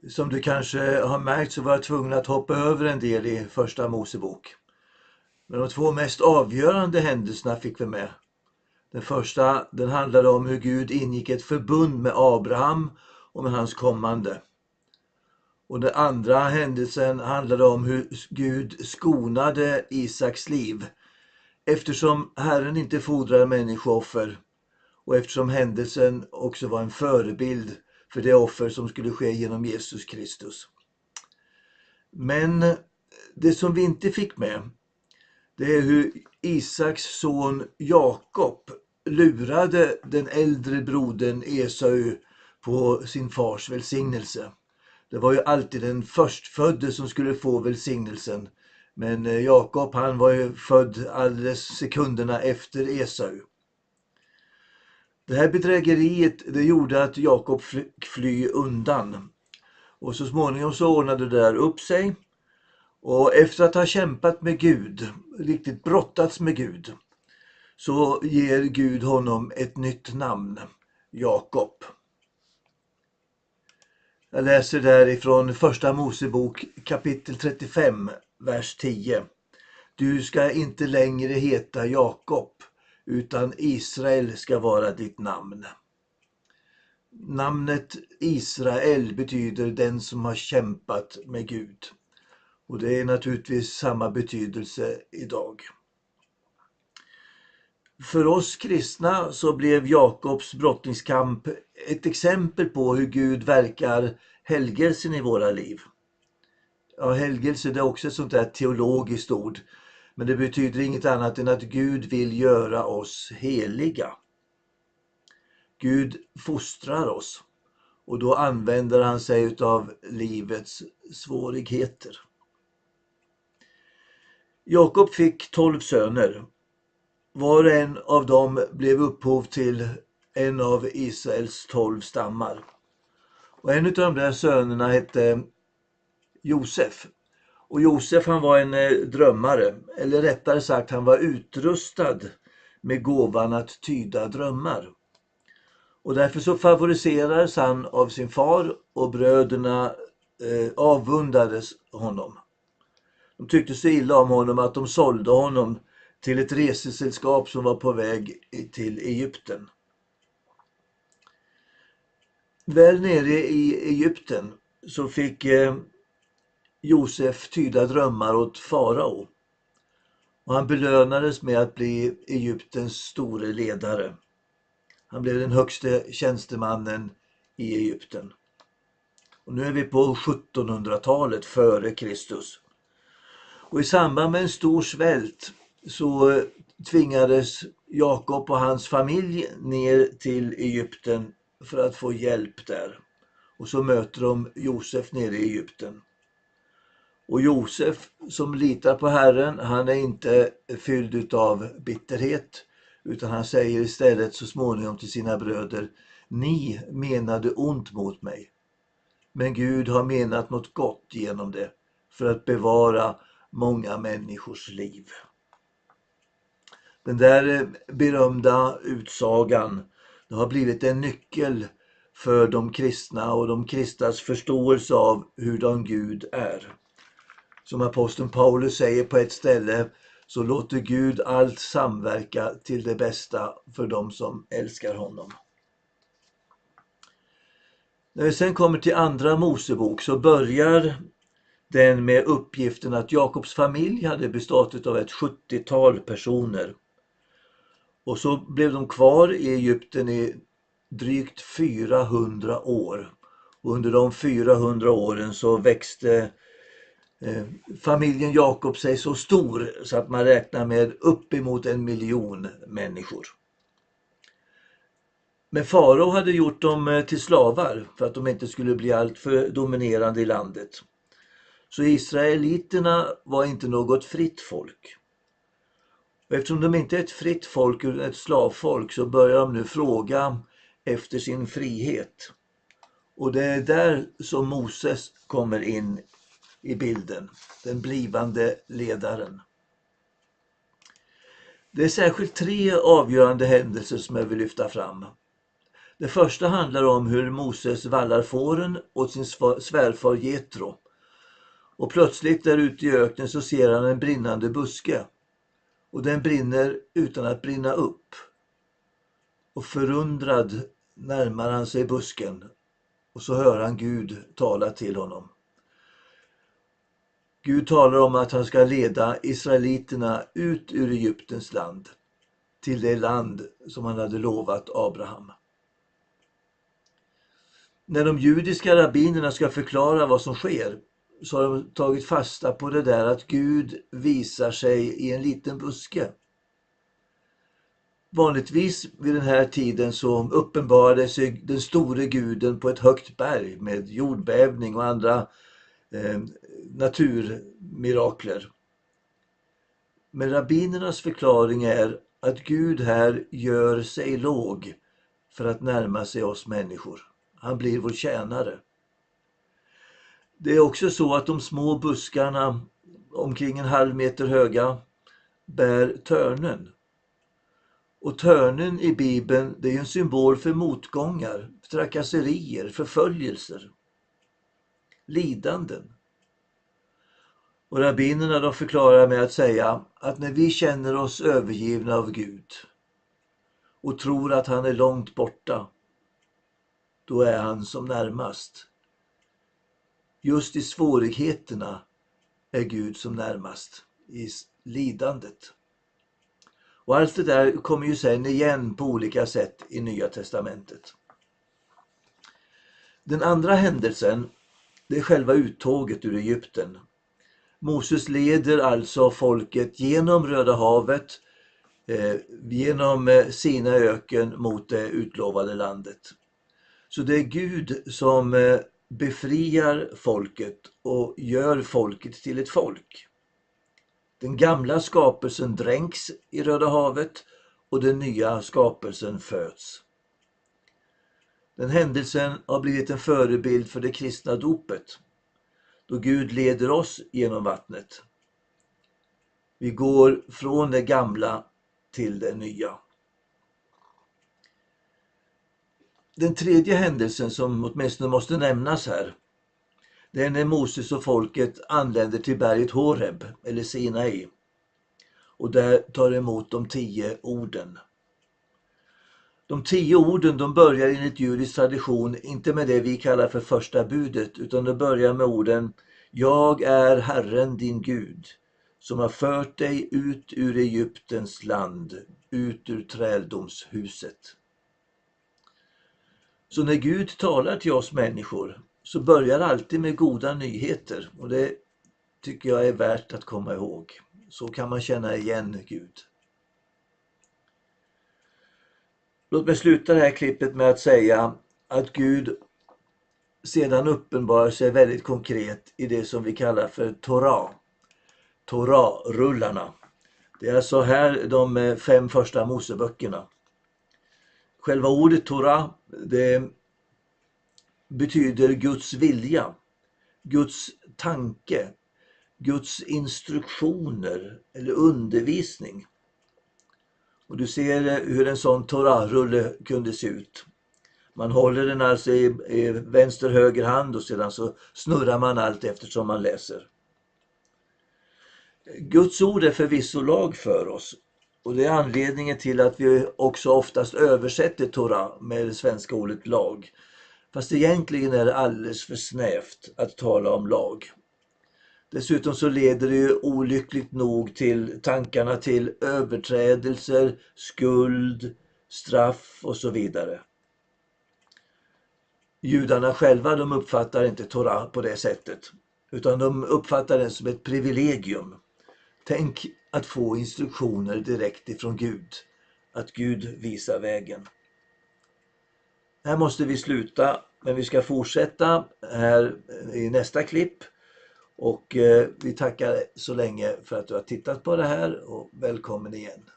Som du kanske har märkt så var jag tvungen att hoppa över en del i första Mosebok. Men de två mest avgörande händelserna fick vi med. Den första, den handlade om hur Gud ingick ett förbund med Abraham och med hans kommande. Och den andra händelsen handlade om hur Gud skonade Isaks liv. Eftersom Herren inte fordrar människooffer och eftersom händelsen också var en förebild för det offer som skulle ske genom Jesus Kristus. Men det som vi inte fick med, det är hur Isaks son Jakob lurade den äldre brodern Esau på sin fars välsignelse. Det var ju alltid den förstfödde som skulle få välsignelsen. Men Jakob, han var ju född alldeles sekunderna efter Esau. Det här bedrägeriet, det gjorde att Jakob fick fly undan. Och så småningom så ordnade det där upp sig. Och efter att ha kämpat med Gud, riktigt brottats med Gud, så ger Gud honom ett nytt namn, Jakob. Jag läser därifrån första Mosebok kapitel 35, vers 10. Du ska inte längre heta Jakob, utan Israel ska vara ditt namn. Namnet Israel betyder den som har kämpat med Gud. Och det är naturligtvis samma betydelse idag. För oss kristna så blev Jakobs brottningskamp ett exempel på hur Gud verkar helgelsen i våra liv. Ja, helgelse är också ett sånt där teologiskt ord. Men det betyder inget annat än att Gud vill göra oss heliga. Gud fostrar oss. Och då använder han sig av livets svårigheter. Jakob fick 12 söner. Var och en av dem blev upphov till en av Israels 12 stammar. Och en av de där sönerna hette Josef. Och Josef, han var en drömmare, eller rättare sagt han var utrustad med gåvan att tyda drömmar. Och därför så favoriserades han av sin far och bröderna avundades honom. De tyckte så illa om honom att de sålde honom till ett resesällskap som var på väg till Egypten. Väl nere i Egypten så fick Josef tyda drömmar åt farao. Och han belönades med att bli Egyptens store ledare. Han blev den högste tjänstemannen i Egypten. Och nu är vi på 1700-talet före Kristus. Och i samband med en stor svält så tvingades Jakob och hans familj ner till Egypten för att få hjälp där. Och så möter de Josef nere i Egypten. Och Josef som litar på Herren, han är inte fylld av bitterhet, utan han säger istället så småningom till sina bröder: ni menade ont mot mig, men Gud har menat något gott genom det för att bevara många människors liv. Den där berömda utsagan, det har blivit en nyckel för de kristna och de kristnas förståelse av hurdan Gud är. Som aposteln Paulus säger på ett ställe, så låter Gud allt samverka till det bästa för dem som älskar honom. När vi sen kommer till andra Mosebok så börjar den med uppgiften att Jakobs familj hade bestått av ett 70-tal personer. Och så blev de kvar i Egypten i drygt 400 år. Och under de 400 åren så växte familjen Jakob sig så stor så att man räknar med uppemot 1 miljon människor. Men farao hade gjort dem till slavar för att de inte skulle bli alltför dominerande i landet. Så israeliterna var inte något fritt folk. Och eftersom de inte är ett fritt folk utan ett slavfolk så börjar de nu fråga efter sin frihet. Och det är där som Moses kommer in i bilden, den blivande ledaren. Det är särskilt 3 avgörande händelser som jag vill lyfta fram. Det första handlar om hur Moses vallar fåren åt sin svärfar Jetro. Och plötsligt där ute i öknen så ser han en brinnande buske. Och den brinner utan att brinna upp. Och förundrad närmar han sig busken. Och så hör han Gud tala till honom. Gud talar om att han ska leda israeliterna ut ur Egyptens land. Till det land som han hade lovat Abraham. När de judiska rabbinerna ska förklara vad som sker så har de tagit fasta på det där att Gud visar sig i en liten buske. Vanligtvis vid den här tiden så uppenbarade sig den store guden på ett högt berg med jordbävning och andra naturmirakler. Men rabbinernas förklaring är att Gud här gör sig låg för att närma sig oss människor. Han blir vår tjänare. Det är också så att de små buskarna omkring 1,5 meter höga bär törnen. Och törnen i Bibeln, det är en symbol för motgångar, trakasserier, förföljelser, lidanden. Och rabbinerna de förklarar med att säga att när vi känner oss övergivna av Gud och tror att han är långt borta, då är han som närmast. Just i svårigheterna är Gud som närmast, i lidandet. Och allt det där kommer ju sen igen på olika sätt i Nya testamentet. Den andra händelsen, det är själva uttåget ur Egypten. Moses leder alltså folket genom Röda havet, genom Sina öken mot det utlovade landet. Så det är Gud som befriar folket och gör folket till ett folk. Den gamla skapelsen dränks i Röda havet och den nya skapelsen föds. Den händelsen har blivit en förebild för det kristna dopet, då Gud leder oss genom vattnet. Vi går från det gamla till det nya. Den tredje händelsen som åtminstone måste nämnas här, det är när Moses och folket anländer till berget Horeb eller Sinai och där tar emot de 10 orden. De 10 orden de börjar enligt judisk tradition inte med det vi kallar för första budet, utan de börjar med orden: Jag är Herren din Gud som har fört dig ut ur Egyptens land, ut ur träldomshuset. Så när Gud talar till oss människor så börjar alltid med goda nyheter, och det tycker jag är värt att komma ihåg. Så kan man känna igen Gud. Låt mig sluta det här klippet med att säga att Gud sedan uppenbarar sig väldigt konkret i det som vi kallar för Torah-rullarna. Det är alltså här de 5 första Moseböckerna. Själva ordet Torah, det betyder Guds vilja, Guds tanke, Guds instruktioner eller undervisning. Och du ser hur en sån Torah-rulle kunde se ut. Man håller den alltså i vänster höger hand och sedan så snurrar man allt eftersom man läser. Guds ord är förvisso lag för oss. Och det är anledningen till att vi också oftast översätter Torah med det svenska ordet lag. Fast egentligen är det alldeles för snävt att tala om lag. Dessutom så leder det ju olyckligt nog till tankarna till överträdelser, skuld, straff och så vidare. Judarna själva de uppfattar inte Torah på det sättet, utan de uppfattar den som ett privilegium. Tänk att få instruktioner direkt ifrån Gud, att Gud visar vägen. Här måste vi sluta, men vi ska fortsätta här i nästa klipp. Och vi tackar så länge för att du har tittat på det här och välkommen igen.